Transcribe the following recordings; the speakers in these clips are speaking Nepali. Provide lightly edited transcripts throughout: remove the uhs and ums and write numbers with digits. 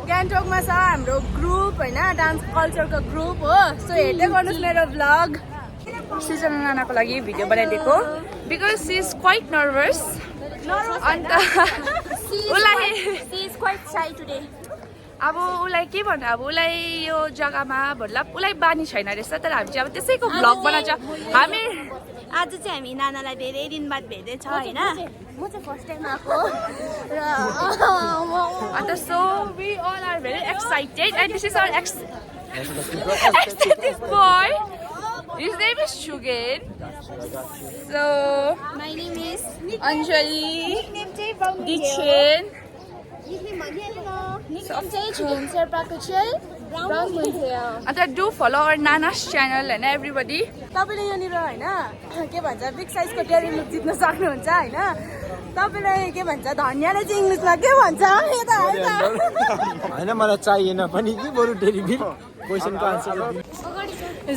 गान्तोकमा छ हाम्रो ग्रुप हैन डान्स कल्चरको ग्रुप हो सो हेर्दै गर्नुस् मेरो भ्लग सृजना नानाको लागि भिडियो बनाइदिएको because C is quite nervous अन्त उलाई सी इज क्वाइट शाई टुडे अब उलाई के भन्नु अब उलाई यो जग्गामा मतलब उलाई बानी छैन रहेछ तर हामी चाहिँ अब त्यसैको भ्लग बनाउँछ हामी आज चाहिँ हामी नानालाई धेरै दिन बाद भेट्दैछ हैन म चाहिँ फर्स्ट टाइम आएको र अन्त so we all are very excited and this is our excited boy. His name is Shugen. So my name is Anjali. nickname चाहिँ बाउनी Dichin. nickname भनिहालेको nickname चाहिँ छुगेन शेर्पाको चाहिँ ब्राउन मुन्थ्यो अन्त do follow our Nana's channel and everybody. तपाईले यहाँनिर हैन के भन्छ बिग साइजको डेरी मिल्क जित्न सक्नुहुन्छ हैन तपाईलाई के भन्छ धन्याले चाहिँ इंग्लिशमा के भन्छ यता हैन मलाई चाहिएन पनि के बरु डेरी मिल्क क्वेशनको आन्सर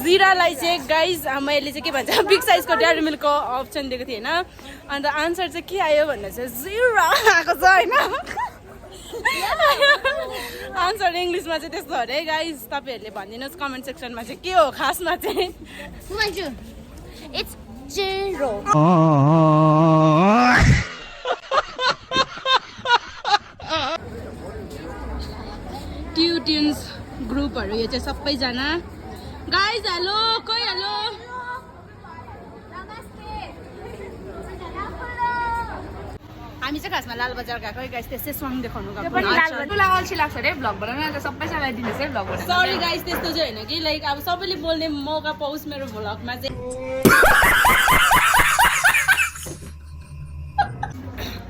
जिरालाई चाहिँ गाइज मैले चाहिँ के भन्छ बिग साइजको डेरी मिल्कको अप्सन दिएको थिएँ होइन अन्त आन्सर चाहिँ के आयो भन्दा चाहिँ जिरा आएको छ होइन आन्सर इङ्ग्लिसमा चाहिँ त्यस्तो हो अरे गाइज तपाईँहरूले भनिदिनुहोस् कमेन्ट सेक्सनमा चाहिँ के हो खासमा चाहिँ इट्स जेरो ट्युन्स ग्रुपहरू यो चाहिँ सबैजना गाइज हेलो कोही हेलो हामी चाहिँ खासमा लालबजार गएको गाइज त्यसै सङ देखाउनु गएको अल्छी लाग्छ अरे भ्लग बनाउन अन्त सबैजनालाई दिनुहोस् है भ्लग बनाउन सरी गाइज त्यस्तो चाहिँ होइन कि लाइक अब सबैले बोल्ने मौका पाओस् मेरो भ्लगमा चाहिँ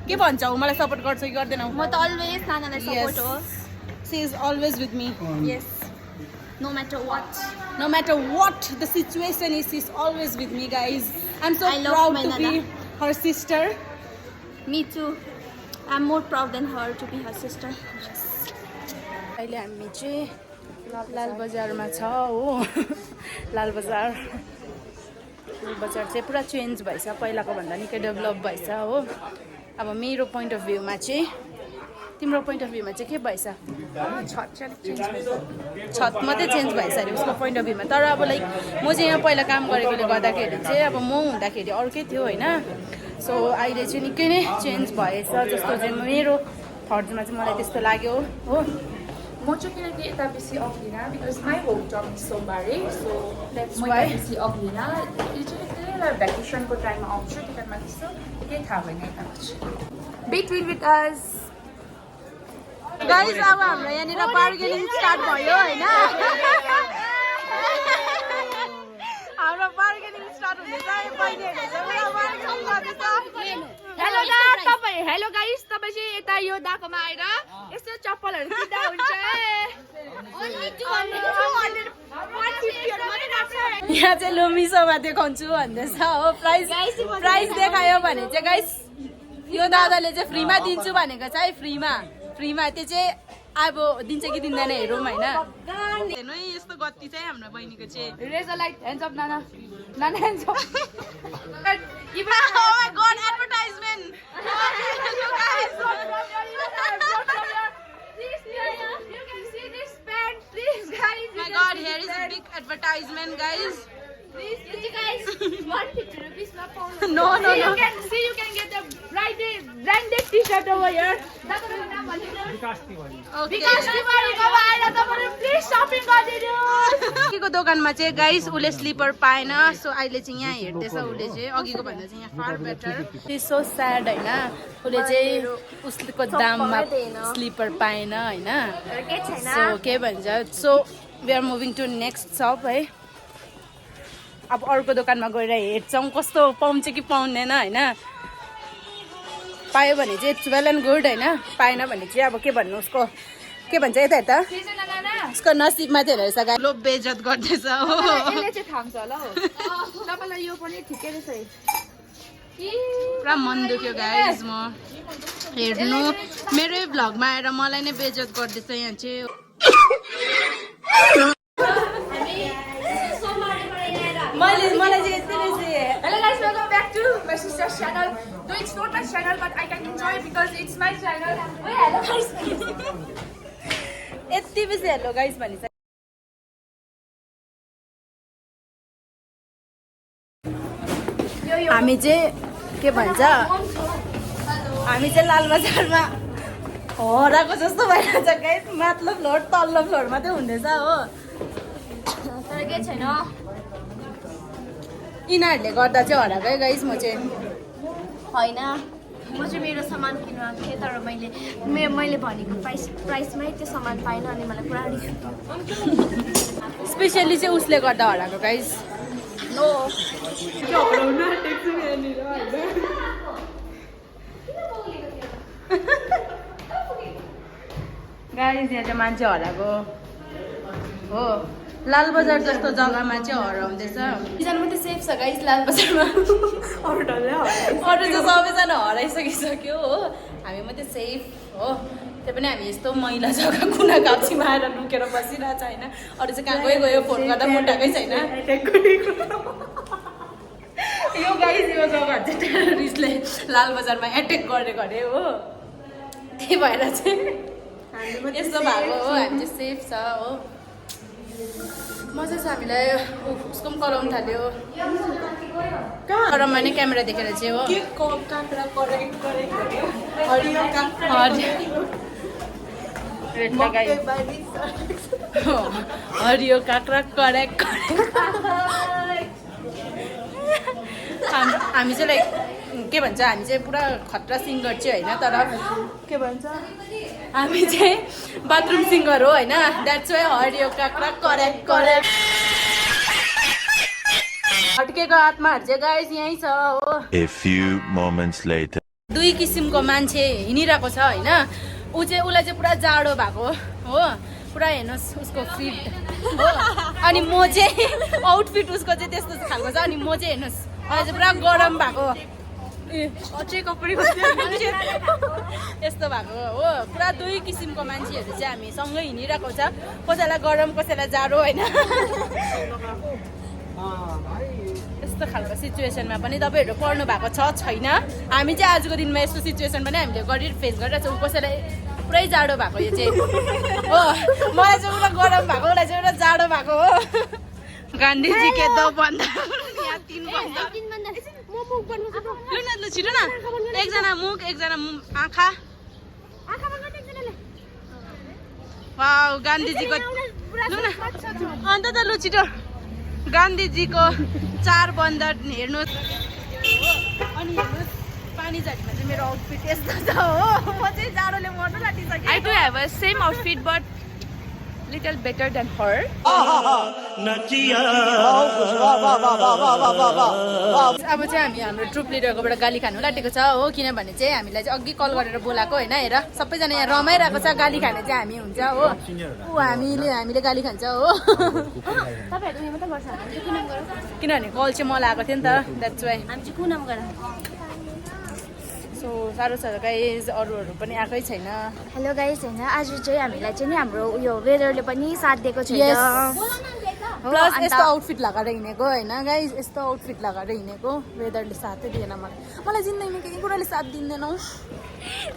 के भन्छौ मलाई सपोर्ट गर्छौ कि गर्दैनौ म त अलवेज नानालाई सपोर्ट हो she is always with me yes no matter what the situation is she's always with me guys I'm so proud to be her sister me too I'm more proud than her to be her sister अहिले हामी चाहिँ लाल बजारमा छ हो लाल बजार चाहिँ पुरा चेन्ज भइछ पहिलाको भन्दा निकै डेभलप भइछ हो अब मेरो पोइन्ट अफ भ्यूमा चाहिँ तिम्रो पोइन्ट अफ भ्यूमा चाहिँ के भइछ छत मात्रै चेन्ज भइछ अरे उसको पोइन्ट अफ भ्यूमा तर अब लाइक म चाहिँ यहाँ पहिला काम गरेकोले गर्दाखेरि चाहिँ अब म हुँदाखेरि अर्कै थियो होइन सो अहिले चाहिँ निकै नै चेन्ज भएछ जस्तो चाहिँ मेरो थर्डमा चाहिँ मलाई त्यस्तो लाग्यो हो म चाहिँ किनकि यता बेसी अघिना बिकज माई होम टाउन सोमबारे सो द्याट्स वाइ बेसी अघिना यो चाहिँ त्यही भ्याकेसनको टाइममा आउँछु टिकटमा त्यस्तो केही थाहा भएन यताको चाहिँ बिट्विन विथ अस गाइस अब हाम्रो यहाँनिर बार्गेनिङ स्टार्ट भयो होइन हाम्रो बार्गेनिङ स्टार्ट हुँदैछ हेलो दा तपाईँ हेलो गाइस तपाईँ चाहिँ यता यो दाकोमा आएर यस्तो चप्पलहरू किन्दा हुन्छ यहाँ चाहिँ लुमिसोमा देखाउँछु भन्दैछ हो प्राइस देखायो भने चाहिँ गाइस यो दादाले चाहिँ फ्रीमा दिन्छु भनेको छ है फ्रीमा त्यो चाहिँ अब दिन्छ कि दिँदैन हेरौँ होइन हेर्नु है यस्तो गति चाहिँ हाम्रो बहिनीको चाहिँ रेज लाइट ह्यान्ड्स अप नाना hands up God advertisement My God, here is a big advertisement, guys. Please, guys, 150 rupees per pound. No. You can get the branded t-shirt over here. Please shopping को दोकानमा चाहिँ गाइस उसले स्लिपर पाएन सो अहिले चाहिँ यहाँ हेर्दैछ उसले चाहिँ अघिको भन्दा चाहिँ यहाँ far better is so sad होइन उसले चाहिँ उसको दाममा स्लिपर पाएन होइन सो के भन्छ so we are moving to next shop है अब अर्को दोकानमा गएर हेर्छौँ कस्तो पाउँछ कि पाउँदैन होइन पायो भने चाहिँ इट्स वेल एन्ड गुड होइन पाएन भने चाहिँ अब के भन्नु उसको के भन्छ यता उसको नसिबमा चाहिँ रहेछ गाई लो बेइज्जत गर्दैछ हो यसले चाहिँ थाम्छ होला हो तपाईलाई यो पनि ठिकै रहेछ पुरा मन दुख्यो गाइस म हेर्नु मेरै भ्लगमा आएर मलाई नै बेइज्जत गर्दैछ यहाँ चाहिँ मलाई चाहिँ यस्तै रहेछ hello guys welcome back to my sister's channel though it's not my channel but I can enjoy because it's my channel. Oh, hello guys. यति बेसी हेलो गाइस भनिसक्यो। हामी चाहिँ के भन्छ हामी चाहिँ लालबजारमा हराएको जस्तो भइरहेछ गाइस। माथिल्लो फ्लोर तल्लो फ्लोर मात्रै हुँदैछ हो, तर के छैन यिनीहरूले गर्दा चाहिँ हराएको है गाइस। म चाहिँ होइन, म चाहिँ मेरो सामान किन्नु आएको थिएँ तर मैले भनेको प्राइसमै त्यो सामान पाइनँ अनि मलाई पुरा रिस उठ्यो। स्पेसली चाहिँ उसले गर्दा हराएको गाइस। नो गाइस यहाँ चाहिँ मान्छे हराएको हो। लालबजार जस्तो जग्गामा चाहिँ हराउँदैछ। एकजना मात्रै सेफ छ गाइस लालबजारमा, अरू चाहिँ सबैजना हराइसकिसक्यो हो, हामी मात्रै सेफ हो। त्यो पनि हामी यस्तो मैला जग्गा कुना काप्चीमा आएर लुकेर बसिरहेछ होइन। अरू चाहिँ कहाँ गयो फोन गर्दा मोटाएकै छैन। यो गाइस यो जग्गा चाहिँ टेररिस्टले लालबजारमा एट्याक गरेको अरे हो, त्यही भएर चाहिँ यस्तो भएको हो। हामी चाहिँ सेफ छ हो। मजा छ हामीलाई। उसको पनि कराउनु थाल्यो गरममा नै क्यामेरा देखेर चाहिँ हो। हरियो काँक्रा करेक्ट हामी चाहिँ लाइक के भन्छ हामी चाहिँ पुरा खतरा सिङ्गर चाहिँ होइन, तर के भन्छ हामी चाहिँ बाथरुम सिङ्गर हो होइन। द्याट्स वाइ हरियो काँक्रा करेक्ट करेक्ट। हट्केको आत्माहरू चाहिँ गाइस यहीँ छ हो। A few moments later. दुई किसिमको मान्छे हिँडिरहेको छ होइन। उसलाई चाहिँ पुरा जाडो भएको हो, पुरा हेर्नुहोस् उसको फिट हो। अनि म चाहिँ आउटफिट उसको चाहिँ त्यस्तो खालको छ। अनि म चाहिँ हेर्नुहोस् अहिले चाहिँ पुरा गरम भएको अझै कपडा यस्तो भएको हो। पुरा दुई किसिमको मान्छेहरू चाहिँ हामी सँगै हिँडिरहेको छ। कसैलाई गरम कसैलाई जाडो होइन। यस्तो खालको सिचुएसनमा पनि तपाईँहरू पर्नु भएको छ छैन। हामी चाहिँ आजको दिनमा यस्तो सिचुएसन पनि हामीले फेस गरिरहेको छौँ। कसैलाई पुरै जाडो भएको यो चाहिँ हो, मलाई चाहिँ पुरा गरम भएको, उसलाई चाहिँ पुरा जाडो भएको हो। गान्धीजी के दो बन्द यहाँ 3 बन्द लु न, लु छिटो न। एकजना मुख एकजना आँखा। वाउ गान्धीजीको लु न अन्त त लु छिटो। गान्धीजीको 4 बन्द हेर्नुहोस्। अनि हेर्नुहोस् पानी झरीमा चाहिँ मेरो आउटफिट यस्तो छ हो। म चाहिँ जाडोले मर्नु लागिसकेँ। I do have a same outfit but little better than her. अब चाहिँ हामी हाम्रो ट्रुप लिडरकोबाट गाली खानु लागेको छ हो। किनभने चाहिँ हामीलाई चाहिँ अघि कल गरेर बोलाएको होइन। हेर सबैजना यहाँ रमाइरहेको छ। गाली खाने चाहिँ हामी हुन्छ हो। हामीले गाली खान्छ हो। किनभने कल चाहिँ मलाई आएको थियो नि त, द्याट्स वाइ। हामी चाहिँ कुनाम गर। सो साह्रो छ गाइस, अरूहरू पनि आएकै छैन। हेलो गाइस, होइन आज चाहिँ हामीलाई चाहिँ नि हाम्रो उयो वेदरले पनि साथ दिएको छैन। प्लस यस्तो आउटफिट लगाएर हिँडेको होइन गाइस, यस्तो आउटफिट लगाएर हिँडेको वेदरले साथै दिएन मलाई जिन्दगीमा केही कुराले साथ दिँदैन।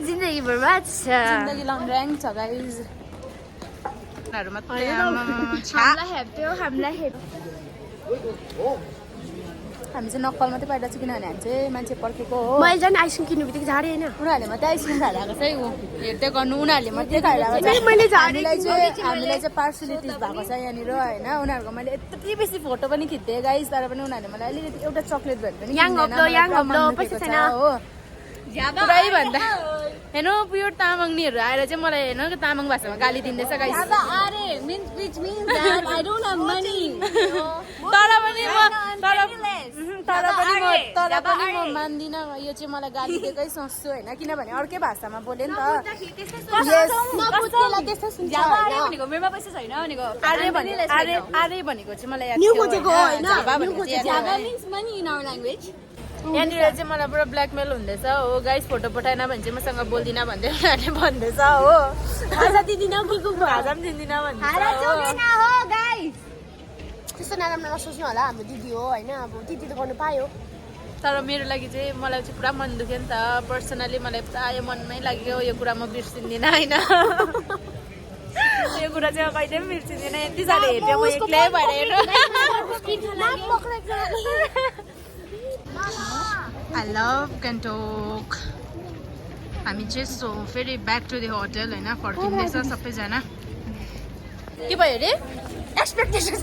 जिन्दगी बर्बाद छ, जिन्दगी लङऱ्याङ छ गाइस। हामी चाहिँ नक्कल मात्रै पाइरहेको छु किनभने हामी चाहिँ मान्छे पर्खेको हो। मैले झन् आइसक्रिम किन्नु बित्तिकै झारे होइन। उनीहरूले मात्रै आइसक्रिम खाएर आएको छ है। हेर्दै गर्नु उनीहरूले मात्रै खाएर आएको छ। हामीलाई चाहिँ पार्सलिटिज भएको छ यहाँनिर होइन। उनीहरूको मैले यति बेसी फोटो पनि खिच्थेँ गाइस, तर पनि उनीहरूले मलाई अलिकति एउटा चक्लेट भेट पनि हो पुरै भन्दा। हेर्नु प्योर तामाङनीहरू आएर चाहिँ मलाई हेर्नु तामाङ भाषामा गाली दिँदैछ गाइस। तर पनि म मान्दिनँ। यो चाहिँ मलाई गाली दिएकै सोच्छु होइन, किनभने अर्कै भाषामा बोले नि त। आर्य भनेको चाहिँ मलाई यहाँनिर चाहिँ मलाई पुरा ब्ल्याकमेल हुँदैछ हो गाइस। फोटो पठाएन भने चाहिँ मसँग बोल्दिनँ भन्दै उनीहरूले भन्दैछ हो। भाषा दिँदिनँ भाषा पनि दिँदिनँ भन्दैछ। त्यस्तो नराम्रो नसोच्नु होला, हाम्रो दिदी हो होइन। अब दिदी त गर्नु पायो, तर मेरो लागि चाहिँ मलाई चाहिँ पुरा मन दुख्यो नि त। पर्सनली मलाई पुरा यो मनमै लाग्यो, यो कुरा म बिर्सिँदिनँ होइन। यो कुरा चाहिँ कहिले पनि बिर्सिँदैन यति साह्रो हेर्थ्यो म एक्लै भएर हेर्नु आई लभ गान्तोक हामी चाहिँ फेरि ब्याक टु द होटल होइन फर्किँदैछ सबैजना के भयो अरे एक्सपेक्टेसन्स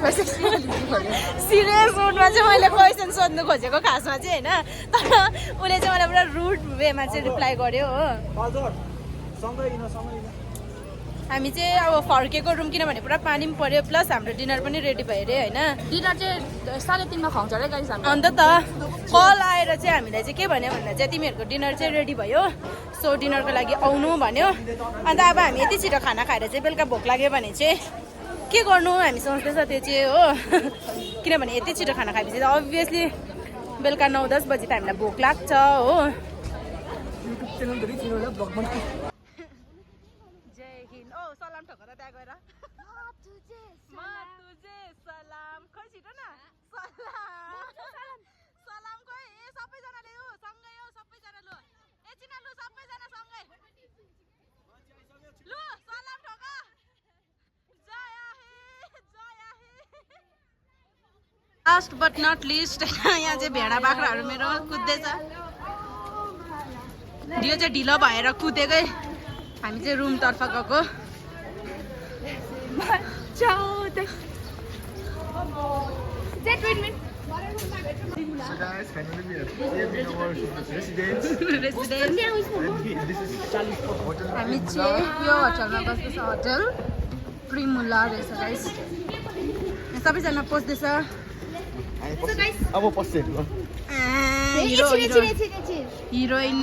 सिरियस मुडमा चाहिँ मैले क्वेसन सोध्नु खोजेको खासमा चाहिँ होइन तर उसले चाहिँ मलाई पुरा रुड वेमा चाहिँ रिप्लाई गर्यो हो हामी चाहिँ अब फर्केको रुम किनभने पुरा पानी पनि पर्यो प्लस हाम्रो डिनर पनि रेडी भयो अरे होइन डिनर चाहिँ 3:30 खाउँछ अरे गाइस हामी अन्त त कल आएर चाहिँ हामीलाई चाहिँ के भन्यो भन्दा चाहिँ तिमीहरूको डिनर चाहिँ रेडी भयो सो डिनरको लागि आउनु भन्यो अन्त अब हामी यति छिटो खाना खाएर चाहिँ बेलुका भोक लाग्यो भने चाहिँ के गर्नु हामी सोच्दैछ त्यो चाहिँ हो किनभने यति छिटो खाना खाएपछि त अभियसली बेलुका 9-10 बजी त हामीलाई भोक लाग्छ हो जय हिन्द ओ सलाम ठोक त त्यहाँ गएर सलाम खै छिटो न सलाम खै सबैजनाले हो सँगै हो सबैजना लु एकछिन लु सबैजना सँगै लु सलाम ठोक लास्ट बट नट लिस्ट यहाँ चाहिँ भेडा बाख्राहरू मेरो कुद्दैछ यो चाहिँ ढिलो भएर कुदेकै हामी चाहिँ रुमतर्फ गएको हामी चाहिँ यो होटलमा बस्दैछ होटल प्रिमुला रहेछ गाइस सबैजना पस्दैछ अब पस्छ हिरोइन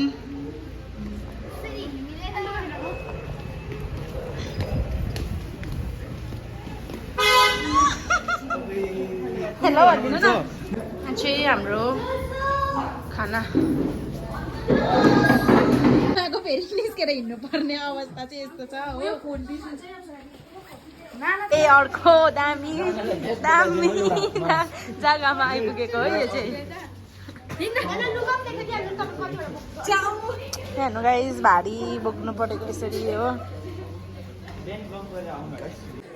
हेलो भनिदिनु न चाहिँ हाम्रो खाना फेरि निस्केर हिँड्नु पर्ने अवस्था चाहिँ यस्तो छ हो ए अर्को दामी दामी जग्गामा आइपुगेको हो यो चाहिँ हेर्नु गाइस भारी बोक्नु परेको यसरी हो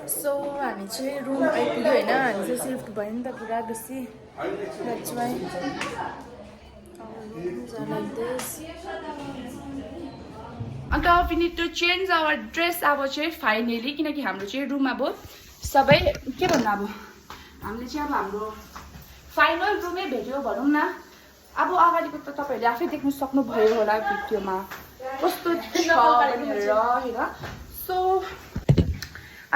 सो हामी चाहिँ रुम आइपुग्यो होइन हामी चाहिँ सिफ्ट भयो नि त पुरा बेसी द्याट्स वाइ अन्त we need to change our dress अब चाहिँ फाइनली किनकि हाम्रो चाहिँ रुम अब सबै के भन्नु अब हामीले चाहिँ अब हाम्रो फाइनल रुमै भेट्यो भनौँ न अब अगाडिको त तपाईँहरूले आफै देख्नु सक्नुभयो होला भिडियोमा कस्तो छ भनेर होइन सो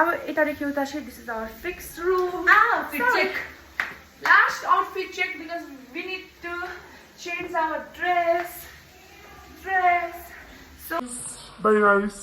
अब यतादेखि उता चाहिँ this is our fix room last outfit check because we need to change our dress So bye guys.